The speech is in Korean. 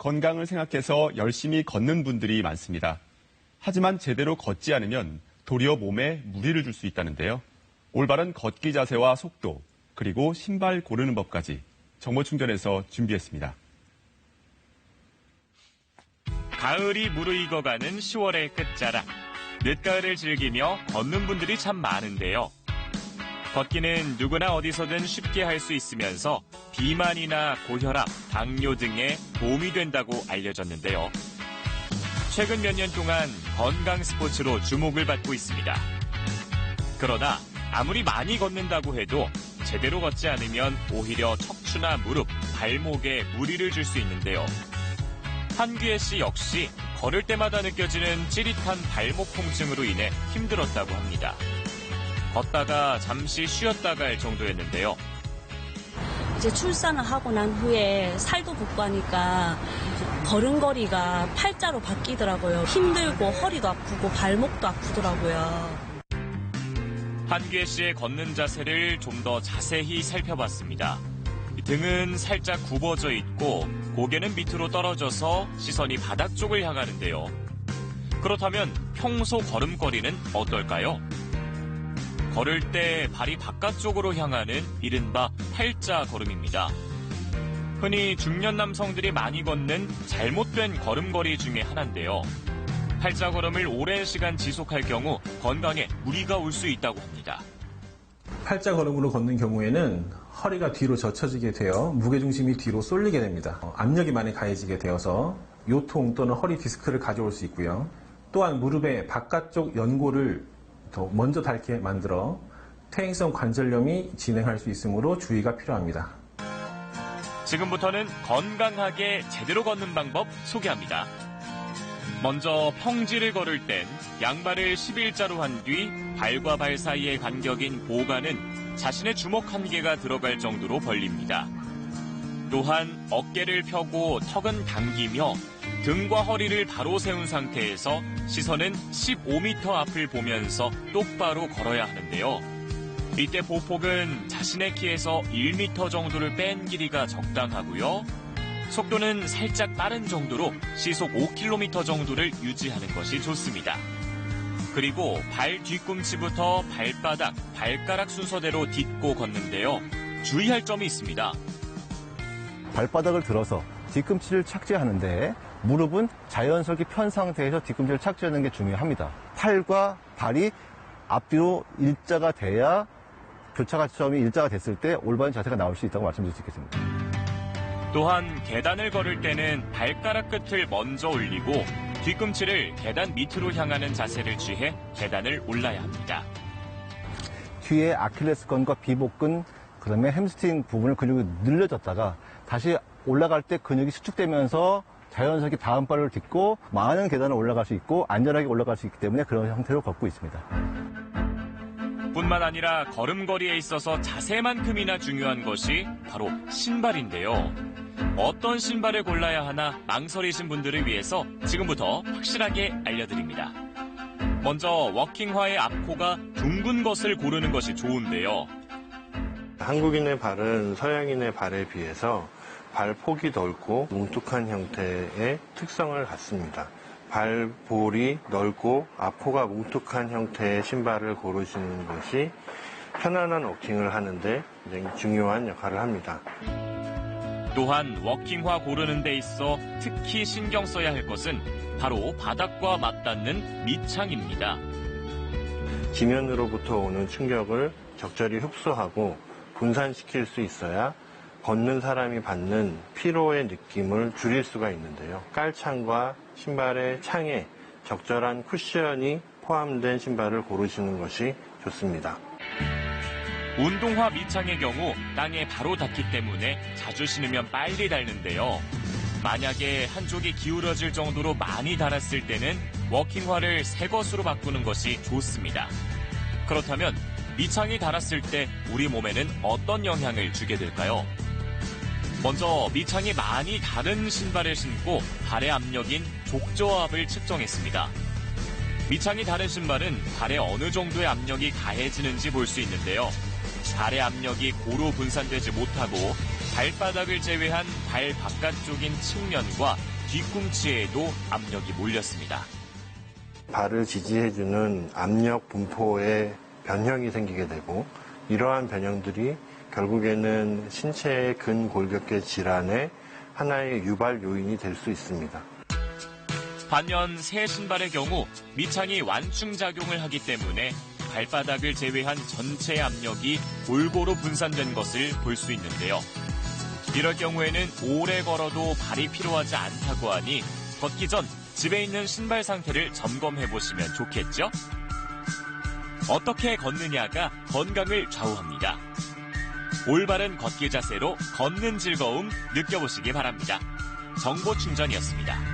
건강을 생각해서 열심히 걷는 분들이 많습니다. 하지만 제대로 걷지 않으면 도리어 몸에 무리를 줄 수 있다는데요. 올바른 걷기 자세와 속도, 그리고 신발 고르는 법까지 정보충전에서 준비했습니다. 가을이 무르익어가는 10월의 끝자락. 늦가을을 즐기며 걷는 분들이 참 많은데요. 걷기는 누구나 어디서든 쉽게 할 수 있으면서 비만이나 고혈압, 당뇨 등에 도움이 된다고 알려졌는데요. 최근 몇 년 동안 건강 스포츠로 주목을 받고 있습니다. 그러나 아무리 많이 걷는다고 해도 제대로 걷지 않으면 오히려 척추나 무릎, 발목에 무리를 줄 수 있는데요. 한규혜 씨 역시 걸을 때마다 느껴지는 찌릿한 발목 통증으로 인해 힘들었다고 합니다. 걷다가 잠시 쉬었다가 할 정도였는데요. 이제 출산을 하고 난 후에 살도 붓고 하니까 걸음걸이가 팔자로 바뀌더라고요. 힘들고 허리도 아프고 발목도 아프더라고요. 한규혜 씨의 걷는 자세를 좀 더 자세히 살펴봤습니다. 등은 살짝 굽어져 있고 고개는 밑으로 떨어져서 시선이 바닥 쪽을 향하는데요. 그렇다면 평소 걸음걸이는 어떨까요? 걸을 때 발이 바깥쪽으로 향하는 이른바 팔자 걸음입니다. 흔히 중년 남성들이 많이 걷는 잘못된 걸음걸이 중에 하나인데요. 팔자 걸음을 오랜 시간 지속할 경우 건강에 무리가 올 수 있다고 합니다. 팔자 걸음으로 걷는 경우에는 허리가 뒤로 젖혀지게 되어 무게중심이 뒤로 쏠리게 됩니다. 압력이 많이 가해지게 되어서 요통 또는 허리 디스크를 가져올 수 있고요. 또한 무릎의 바깥쪽 연골을 더 먼저 닳게 만들어 퇴행성 관절염이 진행할 수 있으므로 주의가 필요합니다. 지금부터는 건강하게 제대로 걷는 방법 소개합니다. 먼저 평지를 걸을 땐 양발을 11자로 한 뒤 발과 발 사이의 간격인 보관은 자신의 주먹 한 개가 들어갈 정도로 벌립니다. 또한 어깨를 펴고 턱은 당기며 등과 허리를 바로 세운 상태에서 시선은 15m 앞을 보면서 똑바로 걸어야 하는데요. 이때 보폭은 자신의 키에서 1m 정도를 뺀 길이가 적당하고요. 속도는 살짝 빠른 정도로 시속 5km 정도를 유지하는 것이 좋습니다. 그리고 발 뒤꿈치부터 발바닥, 발가락 순서대로 딛고 걷는데요. 주의할 점이 있습니다. 발바닥을 들어서 뒤꿈치를 착지하는데 무릎은 자연스럽게 편 상태에서 뒤꿈치를 착지하는 게 중요합니다. 팔과 발이 앞뒤로 일자가 돼야 교차점이 일자가 됐을 때 올바른 자세가 나올 수 있다고 말씀드릴 수 있겠습니다. 또한 계단을 걸을 때는 발가락 끝을 먼저 올리고 뒤꿈치를 계단 밑으로 향하는 자세를 취해 계단을 올라야 합니다. 뒤에 아킬레스건과 비복근, 그다음에 햄스트링 부분을 근육이 늘려졌다가 다시 올라갈 때 근육이 수축되면서 자연스럽게 다음 발을 딛고 많은 계단을 올라갈 수 있고 안전하게 올라갈 수 있기 때문에 그런 형태로 걷고 있습니다. 뿐만 아니라 걸음걸이에 있어서 자세만큼이나 중요한 것이 바로 신발인데요. 어떤 신발을 골라야 하나 망설이신 분들을 위해서 지금부터 확실하게 알려드립니다. 먼저 워킹화의 앞코가 둥근 것을 고르는 것이 좋은데요. 한국인의 발은 서양인의 발에 비해서 발폭이 넓고 뭉툭한 형태의 특성을 갖습니다. 발볼이 넓고 앞코가 뭉툭한 형태의 신발을 고르시는 것이 편안한 워킹을 하는데 굉장히 중요한 역할을 합니다. 또한 워킹화 고르는 데 있어 특히 신경 써야 할 것은 바로 바닥과 맞닿는 밑창입니다. 지면으로부터 오는 충격을 적절히 흡수하고 분산시킬 수 있어야 걷는 사람이 받는 피로의 느낌을 줄일 수가 있는데요. 깔창과 신발의 창에 적절한 쿠션이 포함된 신발을 고르시는 것이 좋습니다. 운동화 밑창의 경우 땅에 바로 닿기 때문에 자주 신으면 빨리 닳는데요. 만약에 한쪽이 기울어질 정도로 많이 닳았을 때는 워킹화를 새 것으로 바꾸는 것이 좋습니다. 그렇다면 밑창이 닳았을 때 우리 몸에는 어떤 영향을 주게 될까요? 먼저 밑창이 많이 닳은 신발을 신고 발의 압력인 족저압을 측정했습니다. 밑창이 닳은 신발은 발에 어느 정도의 압력이 가해지는지 볼 수 있는데요. 발의 압력이 고루 분산되지 못하고 발바닥을 제외한 발 바깥쪽인 측면과 뒤꿈치에도 압력이 몰렸습니다. 발을 지지해주는 압력 분포에 변형이 생기게 되고 이러한 변형들이 결국에는 신체의 근골격계 질환의 하나의 유발 요인이 될 수 있습니다. 반면 새 신발의 경우 밑창이 완충작용을 하기 때문에 발바닥을 제외한 전체 압력이 골고루 분산된 것을 볼 수 있는데요. 이럴 경우에는 오래 걸어도 발이 피로하지 않다고 하니 걷기 전 집에 있는 신발 상태를 점검해 보시면 좋겠죠? 어떻게 걷느냐가 건강을 좌우합니다. 올바른 걷기 자세로 걷는 즐거움 느껴보시기 바랍니다. 정보충전이었습니다.